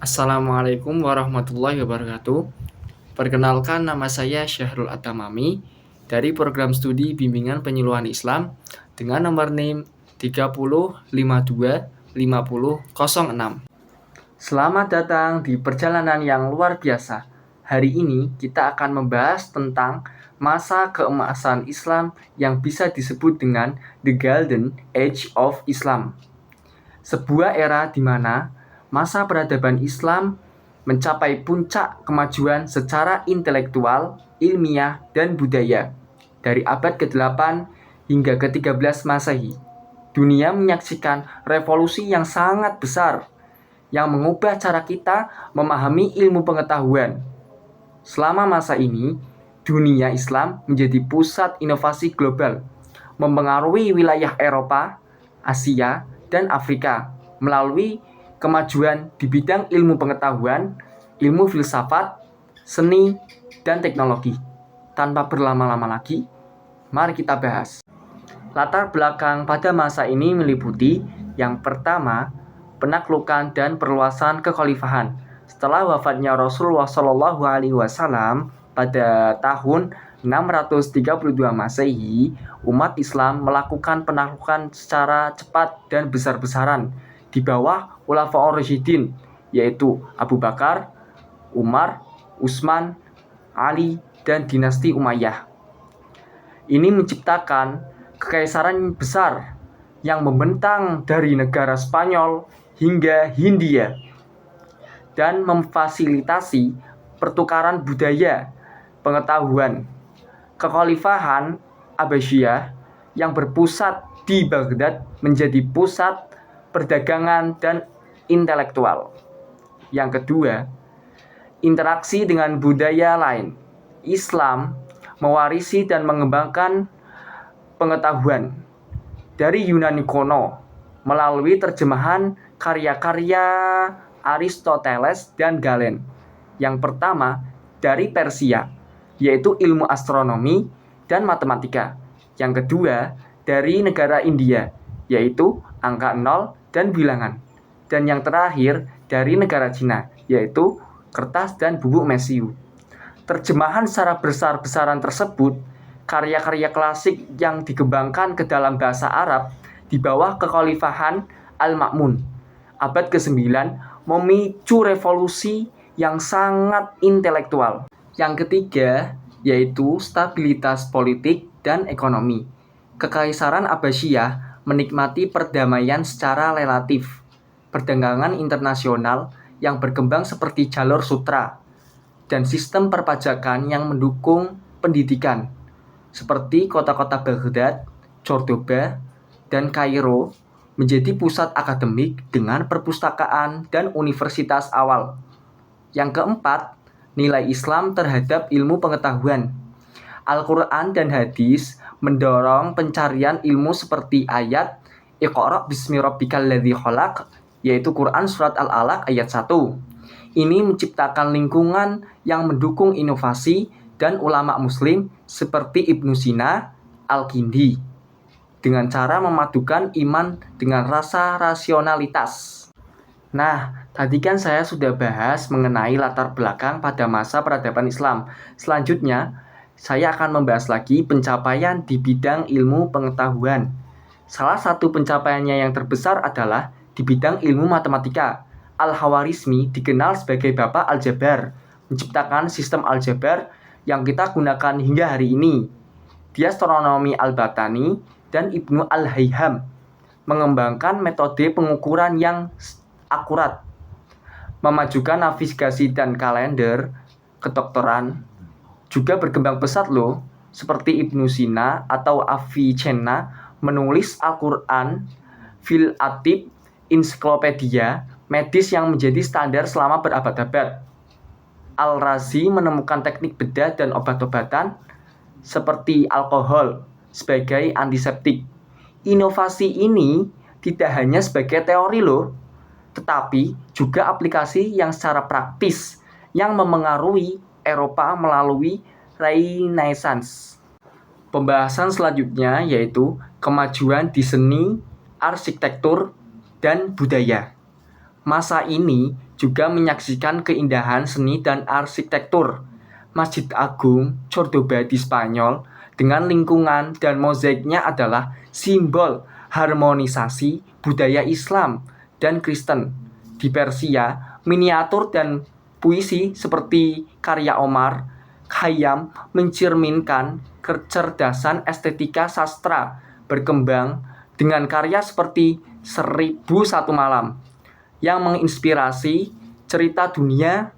Assalamualaikum warahmatullahi wabarakatuh. Perkenalkan, nama saya Syahrul Atamami dari program studi Bimbingan Penyuluhan Islam dengan nomor NIM 30525006. Selamat datang di perjalanan yang luar biasa. Hari ini kita akan membahas tentang masa keemasan Islam yang bisa disebut dengan The Golden Age of Islam. Sebuah era di mana masa peradaban Islam mencapai puncak kemajuan secara intelektual, ilmiah, dan budaya. Dari abad ke-8 hingga ke-13 Masehi, dunia menyaksikan revolusi yang sangat besar yang mengubah cara kita memahami ilmu pengetahuan. Selama masa ini, dunia Islam menjadi pusat inovasi global, mempengaruhi wilayah Eropa, Asia, dan Afrika melalui kemajuan di bidang ilmu pengetahuan, ilmu filsafat, seni, dan teknologi. Tanpa berlama-lama lagi, mari kita bahas. Latar belakang pada masa ini meliputi yang pertama, penaklukan dan perluasan kekhalifahan. Setelah wafatnya Rasulullah SAW pada tahun 632 Masehi, umat Islam melakukan penaklukan secara cepat dan besar-besaran di bawah Khulafaur Rasyidin, yaitu Abu Bakar, Umar, Utsman, Ali, dan dinasti Umayyah. Ini menciptakan kekaisaran besar yang membentang dari negara Spanyol hingga Hindia dan memfasilitasi pertukaran budaya, pengetahuan. Kekhalifahan Abbasiyah yang berpusat di Baghdad menjadi pusat perdagangan dan intelektual. Yang kedua, interaksi dengan budaya lain. Islam mewarisi dan mengembangkan pengetahuan dari Yunani kuno melalui terjemahan karya-karya Aristoteles dan Galen. Yang pertama dari Persia, yaitu ilmu astronomi dan matematika. Yang kedua dari negara India, yaitu angka 0 dan bilangan. Dan yang terakhir dari negara Cina, yaitu kertas dan bubuk mesiu. Terjemahan secara besar-besaran tersebut, karya-karya klasik yang dikembangkan ke dalam bahasa Arab di bawah kekhalifahan Al-Ma'mun abad ke-9 memicu revolusi yang sangat intelektual. Yang ketiga yaitu stabilitas politik dan ekonomi. Kekaisaran Abbasiyah menikmati perdamaian secara relatif. Perdagangan internasional yang berkembang seperti jalur sutra dan sistem perpajakan yang mendukung pendidikan seperti kota-kota Baghdad, Cordoba, dan Kairo menjadi pusat akademik dengan perpustakaan dan universitas awal. Yang keempat, nilai Islam terhadap ilmu pengetahuan. Al-Quran dan hadis mendorong pencarian ilmu seperti ayat Iqra bismi rabbikal ladzi khalaq, yaitu Quran surat Al-Alaq ayat 1. Ini menciptakan lingkungan yang mendukung inovasi dan ulama muslim seperti Ibnu Sina, Al-Kindi, dengan cara memadukan iman dengan rasa rasionalitas. Nah, tadi kan saya sudah bahas mengenai latar belakang pada masa peradaban Islam. Selanjutnya, saya akan membahas lagi pencapaian di bidang ilmu pengetahuan. Salah satu pencapaiannya yang terbesar adalah di bidang ilmu matematika. Al-Khawarizmi dikenal sebagai Bapak Aljabar, menciptakan sistem aljabar yang kita gunakan hingga hari ini. Di astronomi Al-Batani dan Ibnu Al-Hayham mengembangkan metode pengukuran yang akurat, memajukan navigasi dan kalender. Kedokteran juga berkembang pesat loh, seperti Ibnu Sina atau Avicenna menulis Al-Quran, fil atib, ensiklopedia medis yang menjadi standar selama berabad-abad. Al-Razi menemukan teknik bedah dan obat-obatan seperti alkohol sebagai antiseptik. Inovasi ini tidak hanya sebagai teori loh, tetapi juga aplikasi yang secara praktis yang memengaruhi Eropa melalui Renaissance. Pembahasan selanjutnya yaitu kemajuan di seni, arsitektur, dan budaya. Masa ini juga menyaksikan keindahan seni dan arsitektur. Masjid Agung Cordoba di Spanyol dengan lingkungan dan mozaiknya adalah simbol harmonisasi budaya Islam dan Kristen. Di Persia, miniatur dan puisi seperti karya Omar Khayyam mencerminkan kecerdasan estetika sastra berkembang dengan karya seperti 1001 Malam yang menginspirasi cerita dunia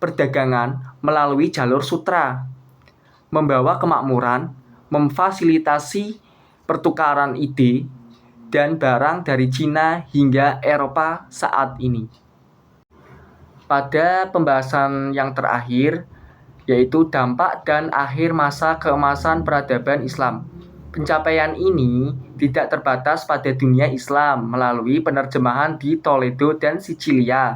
perdagangan melalui jalur sutra, membawa kemakmuran, memfasilitasi pertukaran ide dan barang dari Cina hingga Eropa saat ini. Pada pembahasan yang terakhir, yaitu dampak dan akhir masa keemasan peradaban Islam. Pencapaian ini tidak terbatas pada dunia Islam melalui penerjemahan di Toledo dan Sicilia.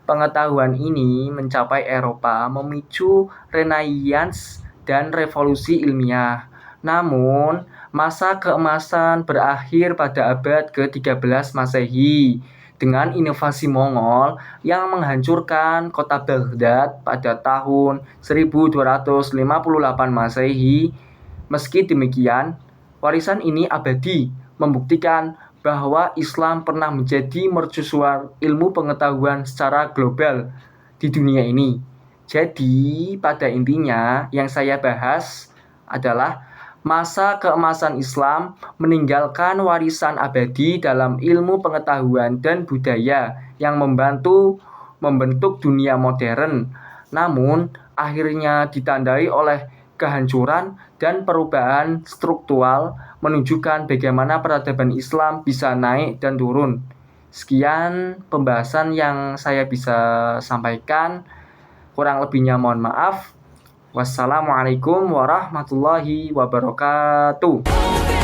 Pengetahuan ini mencapai Eropa, memicu Renaissance dan revolusi ilmiah. Namun, masa keemasan berakhir pada abad ke-13 Masehi dengan invasi Mongol yang menghancurkan kota Baghdad pada tahun 1258 Masehi. Meski demikian, warisan ini abadi, membuktikan bahwa Islam pernah menjadi mercusuar ilmu pengetahuan secara global di dunia ini. Jadi, pada intinya yang saya bahas adalah masa keemasan Islam meninggalkan warisan abadi dalam ilmu pengetahuan dan budaya yang membentuk dunia modern. Namun, akhirnya ditandai oleh kehancuran dan perubahan struktural menunjukkan bagaimana peradaban Islam bisa naik dan turun. Sekian pembahasan yang saya bisa sampaikan. Kurang lebihnya mohon maaf. Wassalamualaikum warahmatullahi wabarakatuh.